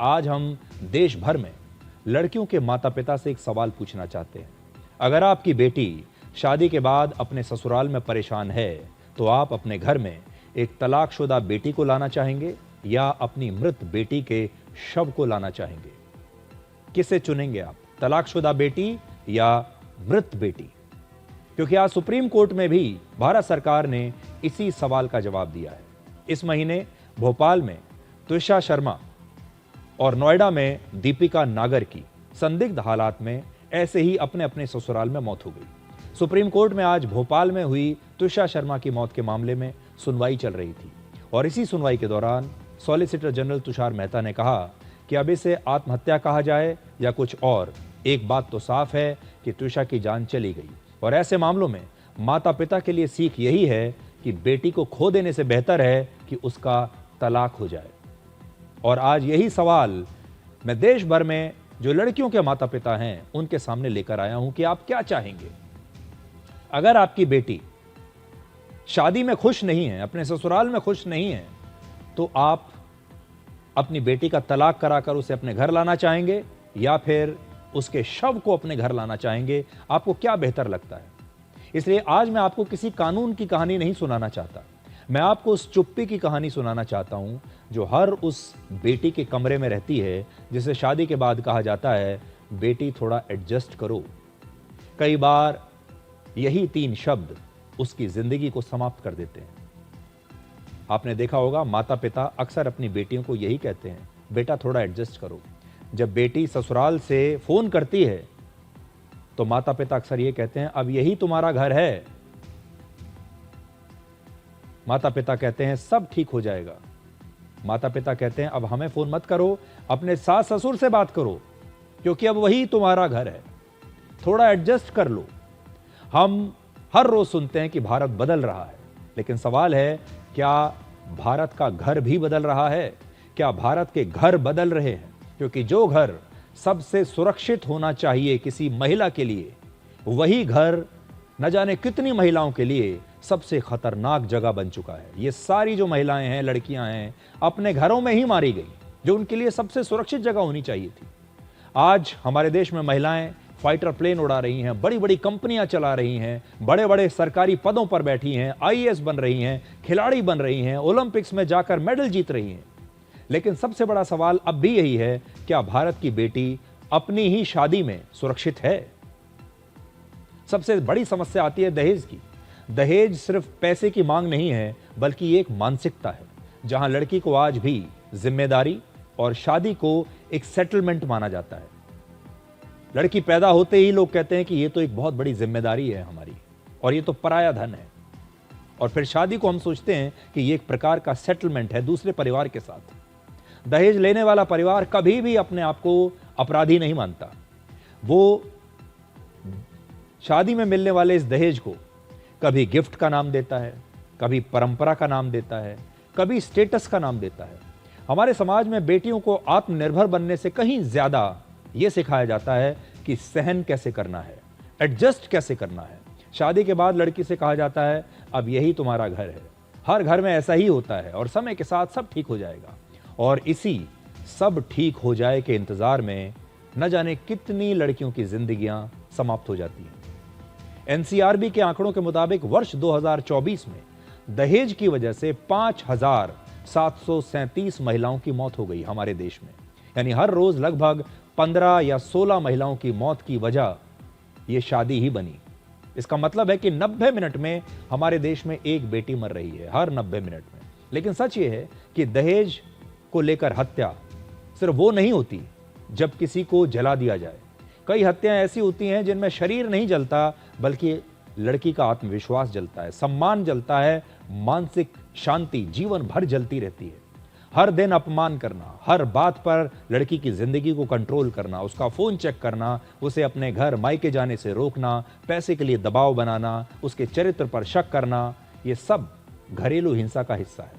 आज हम देश भर में लड़कियों के माता पिता से एक सवाल पूछना चाहते हैं। अगर आपकी बेटी शादी के बाद अपने ससुराल में परेशान है तो आप अपने घर में एक तलाकशुदा बेटी को लाना चाहेंगे या अपनी मृत बेटी के शव को लाना चाहेंगे? किसे चुनेंगे आप, तलाकशुदा बेटी या मृत बेटी? क्योंकि आज सुप्रीम कोर्ट में भी भारत सरकार ने इसी सवाल का जवाब दिया है। इस महीने भोपाल में त्विषा शर्मा और नोएडा में दीपिका नागर की संदिग्ध हालात में ऐसे ही अपने अपने ससुराल में मौत हो गई। सुप्रीम कोर्ट में आज भोपाल में हुई त्विषा शर्मा की मौत के मामले में सुनवाई चल रही थी और इसी सुनवाई के दौरान सॉलिसिटर जनरल तुषार मेहता ने कहा कि अब इसे आत्महत्या कहा जाए या कुछ और, एक बात तो साफ है कि त्विषा की जान चली गई और ऐसे मामलों में माता पिता के लिए सीख यही है कि बेटी को खो देने से बेहतर है कि उसका तलाक हो जाए। और आज यही सवाल मैं देश भर में जो लड़कियों के माता पिता हैं उनके सामने लेकर आया हूं कि आप क्या चाहेंगे। अगर आपकी बेटी शादी में खुश नहीं है, अपने ससुराल में खुश नहीं है, तो आप अपनी बेटी का तलाक कराकर उसे अपने घर लाना चाहेंगे या फिर उसके शव को अपने घर लाना चाहेंगे? आपको क्या बेहतर लगता है? इसलिए आज मैं आपको किसी कानून की कहानी नहीं सुनाना चाहता, मैं आपको उस चुप्पी की कहानी सुनाना चाहता हूं जो हर उस बेटी के कमरे में रहती है जिसे शादी के बाद कहा जाता है बेटी थोड़ा एडजस्ट करो। कई बार यही 3 शब्द उसकी जिंदगी को समाप्त कर देते हैं। आपने देखा होगा माता पिता अक्सर अपनी बेटियों को यही कहते हैं, बेटा थोड़ा एडजस्ट करो। जब बेटी ससुराल से फोन करती है तो माता पिता अक्सर ये कहते हैं अब यही तुम्हारा घर है। माता पिता कहते हैं सब ठीक हो जाएगा। माता पिता कहते हैं अब हमें फोन मत करो, अपने सास ससुर से बात करो क्योंकि अब वही तुम्हारा घर है, थोड़ा एडजस्ट कर लो। हम हर रोज सुनते हैं कि भारत बदल रहा है, लेकिन सवाल है क्या भारत का घर भी बदल रहा है? क्या भारत के घर बदल रहे हैं? क्योंकि जो घर सबसे सुरक्षित होना चाहिए किसी महिला के लिए, वही घर न जाने कितनी महिलाओं के लिए सबसे खतरनाक जगह बन चुका है। ये सारी जो महिलाएं हैं, लड़कियां हैं, अपने घरों में ही मारी गई जो उनके लिए सबसे सुरक्षित जगह होनी चाहिए थी। आज हमारे देश में महिलाएं फाइटर प्लेन उड़ा रही हैं, बड़ी बड़ी कंपनियां चला रही हैं, बड़े बड़े सरकारी पदों पर बैठी हैं, आईएएस बन रही हैं, खिलाड़ी बन रही हैं, ओलंपिक्स में जाकर मेडल जीत रही हैं। लेकिन सबसे बड़ा सवाल अब भी यही है, क्या भारत की बेटी अपनी ही शादी में सुरक्षित है? सबसे बड़ी समस्या आती है दहेज की। दहेज सिर्फ पैसे की मांग नहीं है, बल्कि ये एक मानसिकता है जहां लड़की को आज भी जिम्मेदारी और शादी को एक सेटलमेंट माना जाता है। लड़की पैदा होते ही लोग कहते हैं कि ये तो एक बहुत बड़ी जिम्मेदारी है हमारी और ये तो पराया धन है, और फिर शादी को हम सोचते हैं कि ये एक प्रकार का सेटलमेंट है दूसरे परिवार के साथ। दहेज लेने वाला परिवार कभी भी अपने आप को अपराधी नहीं मानता। वो शादी में मिलने वाले इस दहेज को कभी गिफ्ट का नाम देता है, कभी परंपरा का नाम देता है, कभी स्टेटस का नाम देता है। हमारे समाज में बेटियों को आत्मनिर्भर बनने से कहीं ज्यादा यह सिखाया जाता है कि सहन कैसे करना है, एडजस्ट कैसे करना है। शादी के बाद लड़की से कहा जाता है अब यही तुम्हारा घर है। हर घर में ऐसा ही होता है और समय के साथ सब ठीक हो जाएगा। और इसी सब ठीक हो जाए के इंतजार में न जाने कितनी लड़कियों की जिंदगियां समाप्त हो जाती हैं। एनसीआरबी के आंकड़ों के मुताबिक वर्ष 2024 में दहेज की वजह से 5,737 महिलाओं की मौत हो गई हमारे देश में। यानी हर रोज लगभग 15 या 16 महिलाओं की मौत की वजह यह शादी ही बनी। इसका मतलब है कि 90 मिनट में हमारे देश में एक बेटी मर रही है, हर 90 मिनट में। लेकिन सच ये है कि दहेज को लेकर हत्या सिर्फ वो नहीं होती जब किसी को जला दिया जाए। कई हत्याएं ऐसी होती हैं जिनमें शरीर नहीं जलता, बल्कि लड़की का आत्मविश्वास जलता है, सम्मान जलता है, मानसिक शांति जीवन भर जलती रहती है। हर दिन अपमान करना, हर बात पर लड़की की जिंदगी को कंट्रोल करना, उसका फोन चेक करना, उसे अपने घर मायके जाने से रोकना, पैसे के लिए दबाव बनाना, उसके चरित्र पर शक करना, ये सब घरेलू हिंसा का हिस्सा है।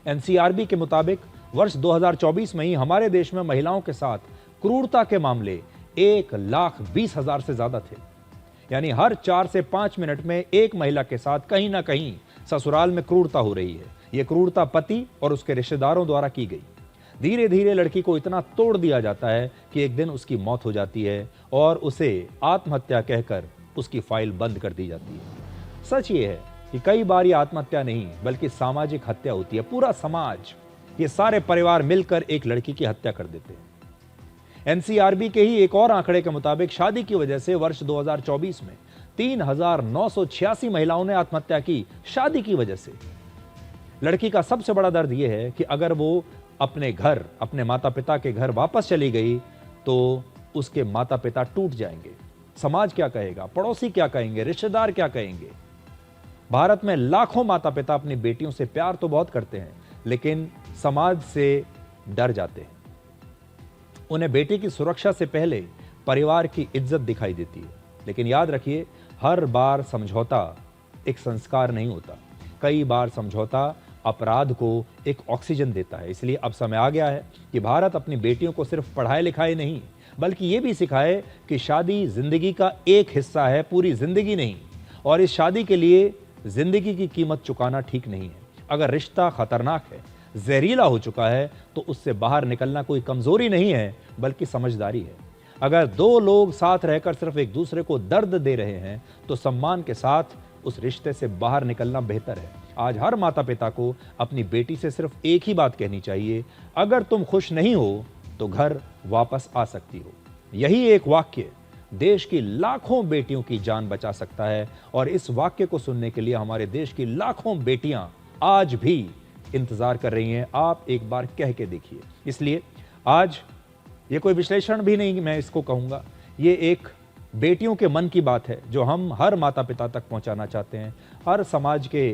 एनसीआरबी के मुताबिक वर्ष 2024 में ही हमारे देश में महिलाओं के साथ क्रूरता के मामले 1,20,000 से ज्यादा थे। यानी हर 4 से 5 मिनट में एक महिला के साथ कहीं ना कहीं ससुराल में क्रूरता हो रही है। यह क्रूरता पति और उसके रिश्तेदारों द्वारा की गई। धीरे धीरे लड़की को इतना तोड़ दिया जाता है कि एक दिन उसकी मौत हो जाती है और उसे आत्महत्या कहकर उसकी फाइल बंद कर दी जाती है। सच ये है कि कई बार ये आत्महत्या नहीं बल्कि सामाजिक हत्या होती है। पूरा समाज, ये सारे परिवार मिलकर एक लड़की की हत्या कर देते हैं। एनसीआरबी के ही एक और आंकड़े के मुताबिक शादी की वजह से वर्ष 2024 में 3,986 महिलाओं ने आत्महत्या की, शादी की वजह से। लड़की का सबसे बड़ा दर्द यह है कि अगर वो अपने घर, अपने माता पिता के घर वापस चली गई तो उसके माता पिता टूट जाएंगे। समाज क्या कहेगा, पड़ोसी क्या कहेंगे, रिश्तेदार क्या कहेंगे। भारत में लाखों माता पिता अपनी बेटियों से प्यार तो बहुत करते हैं, लेकिन समाज से डर जाते हैं। उन्हें बेटी की सुरक्षा से पहले परिवार की इज्जत दिखाई देती है। लेकिन याद रखिए, हर बार समझौता एक संस्कार नहीं होता। कई बार समझौता अपराध को एक ऑक्सीजन देता है। इसलिए अब समय आ गया है कि भारत अपनी बेटियों को सिर्फ पढ़ाए लिखाए नहीं, बल्कि ये भी सिखाए कि शादी जिंदगी का एक हिस्सा है, पूरी जिंदगी नहीं। और इस शादी के लिए जिंदगी की कीमत चुकाना ठीक नहीं है। अगर रिश्ता खतरनाक है, जहरीला हो चुका है, तो उससे बाहर निकलना कोई कमजोरी नहीं है बल्कि समझदारी है। अगर दो लोग साथ रहकर सिर्फ एक दूसरे को दर्द दे रहे हैं तो सम्मान के साथ उस रिश्ते से बाहर निकलना बेहतर है। आज हर माता पिता को अपनी बेटी से सिर्फ एक ही बात कहनी चाहिए, अगर तुम खुश नहीं हो तो घर वापस आ सकती हो। यही एक वाक्य देश की लाखों बेटियों की जान बचा सकता है। और इस वाक्य को सुनने के लिए हमारे देश की लाखों बेटियां आज भी इंतजार कर रही हैं। आप एक बार कह के देखिए। इसलिए आज ये कोई विश्लेषण भी नहीं, मैं इसको कहूंगा, ये एक बेटियों के मन की बात है जो हम हर माता पिता तक पहुंचाना चाहते हैं, हर समाज के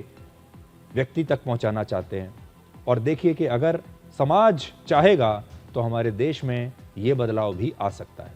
व्यक्ति तक पहुंचाना चाहते हैं। और देखिए कि अगर समाज चाहेगा तो हमारे देश में ये बदलाव भी आ सकता है।